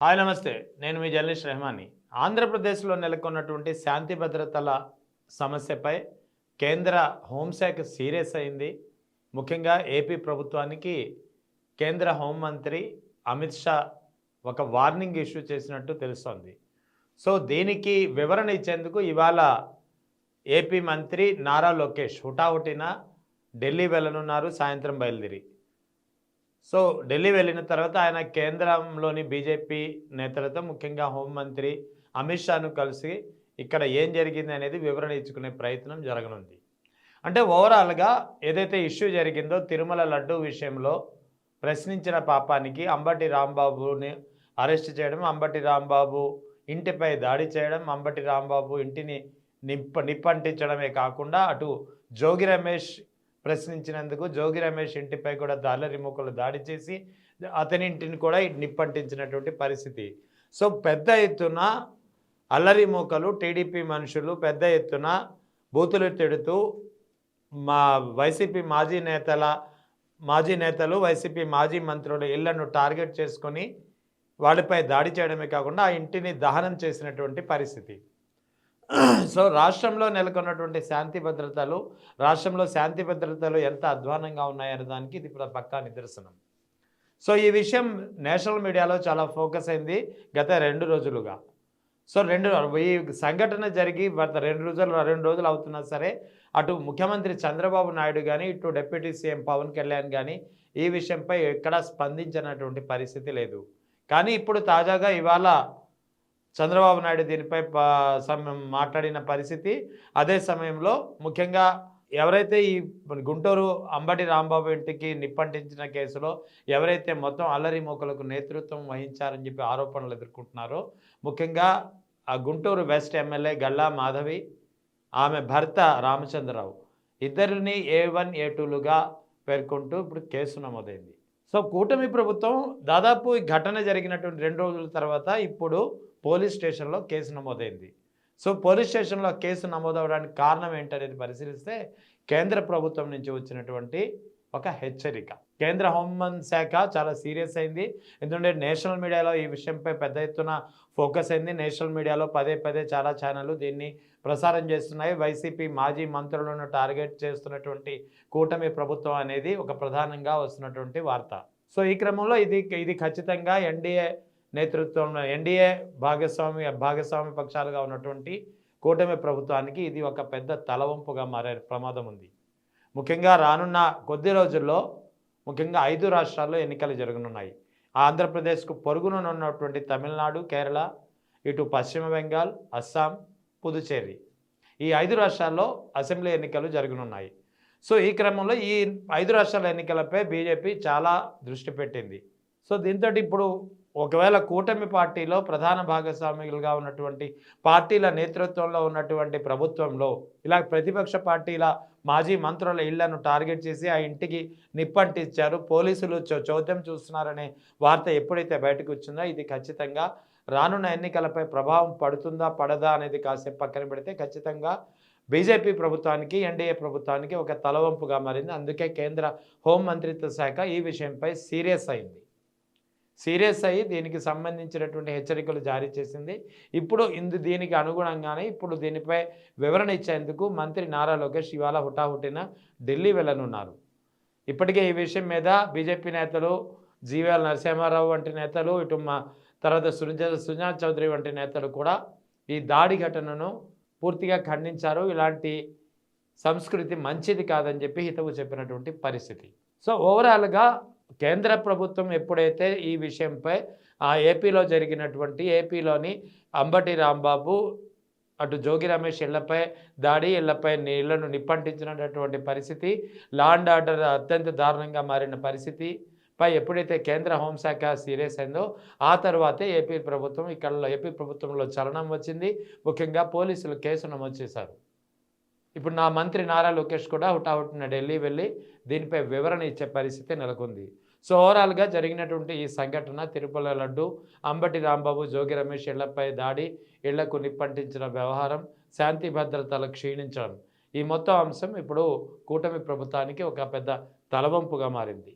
Hi నమస్తే. నేను మీ journalist రెహమాని. ఆంధ్రప్రదేశ్‌లో నెలకొన్నటువంటి శాంతి భద్రతల సమస్యపై కేంద్ర హోంశాఖ సీరియస్ అయింది. ముఖ్యంగా ఏపీ ప్రభుత్వానికి కేంద్ర హోంమంత్రి అమిత్ షా ఒక వార్నింగ్ ఇష్యూ చేసినట్టు తెలుస్తోంది. సో, దీనికి వివరణ ఇచ్చేందుకు ఇవాళ ఏపీ మంత్రి నారా లోకేష్ హుటాహుటిన ఢిల్లీ వెళ్ళనున్నారు సాయంత్రం బయలుదేరి. సో, ఢిల్లీ వెళ్ళిన తర్వాత ఆయన కేంద్రంలోని బీజేపీ నేతలతో ముఖ్యంగా హోంమంత్రి అమిత్ షాను కలిసి ఇక్కడ ఏం జరిగింది అనేది వివరణ ఇచ్చుకునే ప్రయత్నం జరగనుంది. అంటే ఓవరాల్‌గా ఏదైతే ఇష్యూ జరిగిందో తిరుమల లడ్డూ విషయంలో ప్రశ్నించిన పాపానికి అంబటి రాంబాబుని అరెస్ట్ చేయడం, అంబటి రాంబాబు ఇంటిపై దాడి చేయడం, అంబటి రాంబాబు ఇంటిని నిప్పంటించడమే కాకుండా అటు జోగి రమేష్ ప్రశ్నించినందుకు జోగి రమేష్ ఇంటిపై కూడా అల్లరి మూకలు దాడి చేసి అతని ఇంటిని కూడా నిప్పంటించినటువంటి పరిస్థితి. సో, పెద్ద ఎత్తున అల్లరి మూకలు టీడీపీ మనుషులు పెద్ద ఎత్తున బూతులు తిడుతూ మా వైసీపీ మాజీ నేతలు వైసీపీ మాజీ మంత్రుల ఇళ్లను టార్గెట్ చేసుకొని వాళ్ళపై దాడి చేయడమే కాకుండా ఆ ఇంటిని దహనం చేసినటువంటి పరిస్థితి. సో, రాష్ట్రంలో నెలకొన్నటువంటి రాష్ట్రంలో శాంతి భద్రతలు ఎంత అధ్వానంగా ఉన్నాయనే దానికి ఇది పక్కా నిదర్శనం. సో, ఈ విషయం నేషనల్ మీడియాలో చాలా ఫోకస్ అయింది గత 2 రోజులుగా. సో, ఈ సంఘటన జరిగి గత 2 రోజులు అవుతున్నా సరే, అటు ముఖ్యమంత్రి చంద్రబాబు నాయుడు గానీ, ఇటు డిప్యూటీ సీఎం పవన్ కళ్యాణ్ గానీ ఈ విషయంపై ఎక్కడా స్పందించినటువంటి పరిస్థితి లేదు. కానీ ఇప్పుడు తాజాగా ఇవాళ చంద్రబాబు నాయుడు దీనిపై మాట్లాడిన పరిస్థితి. అదే సమయంలో ముఖ్యంగా ఎవరైతే ఈ గుంటూరు అంబటి రాంబాబు ఇంటికి నిప్పంటించిన కేసులో ఎవరైతే మొత్తం అల్లరి మూకలకు నేతృత్వం వహించారని చెప్పి ఆరోపణలు ఎదుర్కొంటున్నారో, ముఖ్యంగా ఆ గుంటూరు వెస్ట్ ఎమ్మెల్యే గల్లా మాధవి, ఆమె భర్త రామచంద్రరావు ఇద్దరిని A1, A2లుగా పేర్కొంటూ ఇప్పుడు కేసు నమోదైంది. సో, కూటమి ప్రభుత్వం దాదాపు ఈ ఘటన జరిగినటువంటి 2 రోజుల తర్వాత ఇప్పుడు పోలీస్ స్టేషన్లో కేసు నమోదైంది. సో, పోలీస్ స్టేషన్లో కేసు నమోదవడానికి కారణం ఏంటనేది పరిశీలిస్తే కేంద్ర ప్రభుత్వం నుంచి వచ్చినటువంటి ఒక హెచ్చరిక. కేంద్ర హోంశాఖ చాలా సీరియస్ అయింది. ఎందుకంటే నేషనల్ మీడియాలో ఈ విషయంపై పెద్ద ఎత్తున ఫోకస్ అయింది. నేషనల్ మీడియాలో పదే చాలా ఛానళ్ళు దీన్ని ప్రసారం చేస్తున్నాయి. వైసీపీ మాజీ మంత్రులను టార్గెట్ చేస్తున్నటువంటి కూటమి ప్రభుత్వం అనేది ఒక ప్రధానంగా వస్తున్నటువంటి వార్త. సో, ఈ క్రమంలో ఇది ఖచ్చితంగా ఎన్డీఏ నేతృత్వంలో ఎన్డీఏ భాగస్వామి పక్షాలుగా ఉన్నటువంటి కూటమి ప్రభుత్వానికి ఇది ఒక పెద్ద తలవంపుగా మారే ప్రమాదం ఉంది. ముఖ్యంగా రానున్న కొద్ది రోజుల్లో ముఖ్యంగా 5 రాష్ట్రాల్లో ఎన్నికలు జరగనున్నాయి. ఆంధ్రప్రదేశ్కు పొరుగున ఉన్నటువంటి తమిళనాడు, కేరళ, ఇటు పశ్చిమ బెంగాల్, అస్సాం, పుదుచ్చేరి ఈ 5 రాష్ట్రాల్లో అసెంబ్లీ ఎన్నికలు జరగనున్నాయి. సో, ఈ క్రమంలో ఈ 5 రాష్ట్రాల ఎన్నికలపై బీజేపీ చాలా దృష్టి పెట్టింది. సో, దీంతో ఇప్పుడు ఒకవేళ కూటమి పార్టీలో ప్రధాన భాగస్వాములుగా ఉన్నటువంటి పార్టీల నేతృత్వంలో ఉన్నటువంటి ప్రభుత్వంలో ఇలా ప్రతిపక్ష పార్టీల మాజీ మంత్రుల ఇళ్లను టార్గెట్ చేసి ఆ ఇంటికి నిప్పంటించారు, పోలీసులు చోద్యం చూస్తున్నారనే వార్త ఎప్పుడైతే బయటకు వచ్చిందో ఇది ఖచ్చితంగా రానున్న ఎన్నికలపై ప్రభావం పడుతుందా పడదా అనేది కాసేపు పక్కన పెడితే ఖచ్చితంగా బీజేపీ ప్రభుత్వానికి ఎన్డీఏ ప్రభుత్వానికి ఒక తలవంపుగా మారింది. అందుకే కేంద్ర హోంమంత్రిత్వ శాఖ ఈ విషయంపై సీరియస్ అయ్యి దీనికి సంబంధించినటువంటి హెచ్చరికలు జారీ చేసింది. ఇప్పుడు దీనికి అనుగుణంగానే ఇప్పుడు దీనిపై వివరణ ఇచ్చేందుకు మంత్రి నారా లోకేష్ ఇవాళ హుటాహుటిన ఢిల్లీ వెళ్ళనున్నారు. ఇప్పటికే ఈ విషయం మీద బీజేపీ నేతలు జీవీఎల్ నరసింహారావు వంటి నేతలు ఇటు తర్వాత సుజనా చౌదరి వంటి నేతలు కూడా ఈ దాడి ఘటనను పూర్తిగా ఖండించారు. ఇలాంటి సంస్కృతి మంచిది కాదని చెప్పి హితవు చెప్పినటువంటి పరిస్థితి. సో, ఓవరాల్గా కేంద్ర ప్రభుత్వం ఎప్పుడైతే ఈ విషయంపై ఏపీలోని అంబటి రాంబాబు అటు జోగి రమేష్ ఇళ్లను నిప్పంటించినటువంటి పరిస్థితి, లా అండ్ ఆర్డర్ అత్యంత దారుణంగా మారిన పరిస్థితిపై ఎప్పుడైతే కేంద్ర హోంశాఖ సీరియస్ అయిందో ఆ తర్వాతే ఏపీ ప్రభుత్వంలో చలనం వచ్చింది. ముఖ్యంగా పోలీసులు కేసు నమోదు చేశారు. ఇప్పుడు నా మంత్రి నారా లోకేష్ కూడా హుటాహుటిన ఢిల్లీ వెళ్ళి దీనిపై వివరణ ఇచ్చే పరిస్థితి నెలకొంది. సో, ఓవరాల్గా జరిగినటువంటి ఈ సంఘటన తిరుపతి లడ్డు, అంబటి రాంబాబు, జోగి రమేష్ ఇళ్లపై దాడి, ఇళ్లకు నిప్పంటించిన వ్యవహారం, శాంతి భద్రతలు క్షీణించడం ఈ మొత్తం అంశం ఇప్పుడు కూటమి ప్రభుత్వానికి ఒక పెద్ద తలవంపుగా మారింది.